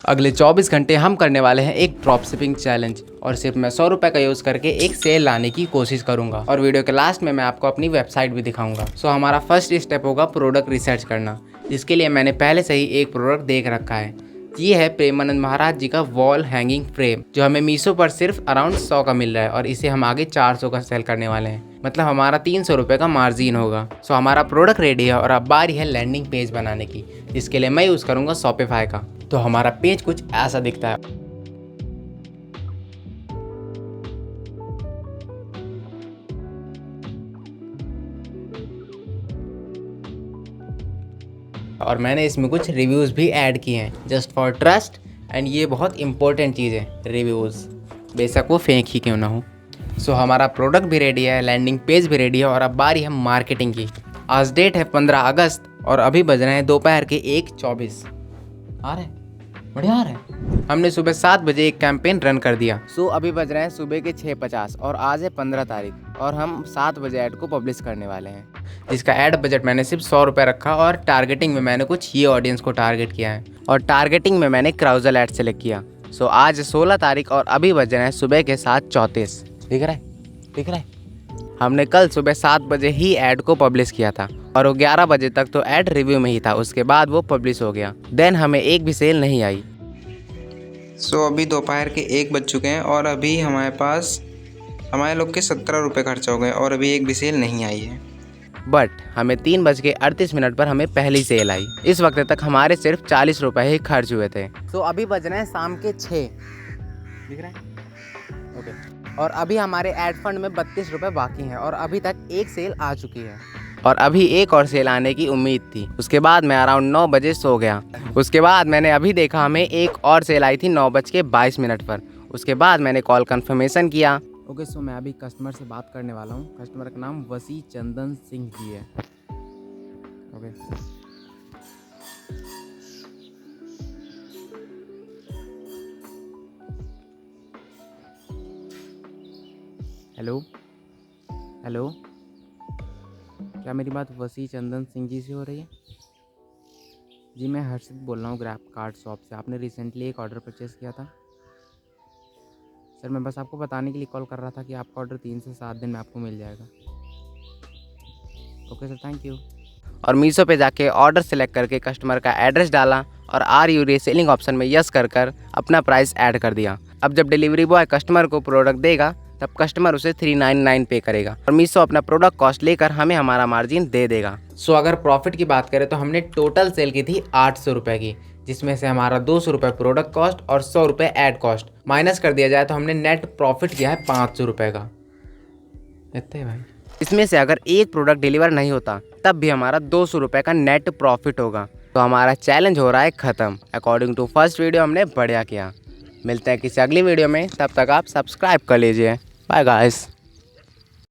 अगले 24 घंटे हम करने वाले हैं एक ड्रॉप शिपिंग चैलेंज और सिर्फ मैं 100 रुपये का यूज़ करके एक सेल लाने की कोशिश करूंगा और वीडियो के लास्ट में मैं आपको अपनी वेबसाइट भी दिखाऊंगा। सो हमारा फर्स्ट स्टेप होगा प्रोडक्ट रिसर्च करना, जिसके लिए मैंने पहले से ही एक प्रोडक्ट देख रखा है। ये है प्रेमानंद महाराज जी का वॉल हैंगिंग फ्रेम, जो हमें मीशो पर सिर्फ अराउंड 100 का मिल रहा है और इसे हम आगे 400 का सेल करने वाले हैं। मतलब हमारा 300 रुपये का मार्जिन होगा। सो हमारा प्रोडक्ट रेडी है और अब बारी है लैंडिंग पेज बनाने की, जिसके लिए मैं यूज़ करूँगा शॉपिफाई का। तो हमारा पेज कुछ ऐसा दिखता है। और मैंने इसमें कुछ रिव्यूज़ भी ऐड किए हैं जस्ट फॉर ट्रस्ट, एंड ये बहुत इंपॉर्टेंट चीज़ है रिव्यूज़, बेशक वो फेक ही क्यों ना हो। सो हमारा प्रोडक्ट भी रेडी है, लैंडिंग पेज भी रेडी है और अब बारी है मार्केटिंग की। आज डेट है 15 अगस्त और अभी बज रहे हैं दोपहर के 1:24। आ रहे बढ़िया आ रहे हैं। हमने सुबह 7 बजे एक कैंपेन रन कर दिया। सो अभी बज रहे हैं सुबह के 6:50 और आज है 15 तारीख और हम 7 बजे ऐड को पब्लिश करने वाले हैं, जिसका ऐड बजट मैंने सिर्फ 100 रुपये रखा और टारगेटिंग में मैंने कुछ ये ऑडियंस को टारगेट किया है और टारगेटिंग में मैंने क्राउजल ऐड सेलेक्ट किया। सो आज है 16 तारीख और अभी बज रहे हैं सुबह के 7:34। दिख रहा है। हमने कल सुबह 7 बजे ही ऐड को पब्लिश किया था और वो 11 बजे तक तो ऐड रिव्यू में ही था, उसके बाद वो पब्लिश हो गया। देन हमें एक भी सेल नहीं आई। सो अभी दोपहर के 1 बज चुके हैं और अभी हमारे लोग के 17 रुपये खर्च हो गए और अभी एक भी सेल नहीं आई है। बट हमें 3:38 पर हमें पहली सेल आई। इस वक्त तक हमारे सिर्फ 40 रुपये ही खर्च हुए थे। तो अभी बज रहे हैं शाम के 6। दिख रहा है? ओके। और अभी हमारे ऐड फंड में 32 रुपये बाकी हैं और अभी तक एक सेल आ चुकी है और अभी एक और सेल आने की उम्मीद थी। उसके बाद मैं अराउंड 9 बजे सो गया। उसके बाद मैंने अभी देखा हमें एक और सेल आई थी 9:22 पर। उसके बाद मैंने कॉल कंफर्मेशन किया। ओके, सो मैं अभी कस्टमर से बात करने वाला हूँ। कस्टमर का नाम वसी चंदन सिंह जी है। ओके, हेलो, क्या मेरी बात वसी चंदन सिंह जी से हो रही है? जी, मैं हर्षित बोल रहा हूँ ग्रैब कार्ड शॉप से। आपने रिसेंटली एक ऑर्डर परचेज़ किया था सर। मैं बस आपको बताने के लिए कॉल कर रहा था कि आपका ऑर्डर 3 से 7 दिन में आपको मिल जाएगा। Okay sir, thank you. और मीशो पे जाके ऑर्डर सेलेक्ट करके कस्टमर का एड्रेस डाला और आर यू रीसेलिंग ऑप्शन में यस कर अपना प्राइस ऐड कर दिया। अब जब डिलीवरी बॉय कस्टमर को प्रोडक्ट देगा तब कस्टमर उसे 399 पे करेगा और मीशो अपना प्रोडक्ट कॉस्ट लेकर हमें हमारा मार्जिन दे देगा। सो अगर प्रॉफिट की बात करें तो हमने टोटल सेल की थी 800 रुपये की, जिसमें से हमारा 200 रुपये प्रोडक्ट कॉस्ट और 100 रुपये ऐड कॉस्ट माइनस कर दिया जाए तो हमने नेट प्रॉफिट किया है 500 रुपये का। इतने भाई। इसमें से अगर एक प्रोडक्ट डिलीवर नहीं होता तब भी हमारा 200 रुपये का नेट प्रॉफिट होगा। तो हमारा चैलेंज हो रहा है ख़त्म। अकॉर्डिंग टू फर्स्ट वीडियो हमने बढ़िया किया। मिलते हैं किसी अगली वीडियो में, तब तक आप सब्सक्राइब कर लीजिए। Bye guys.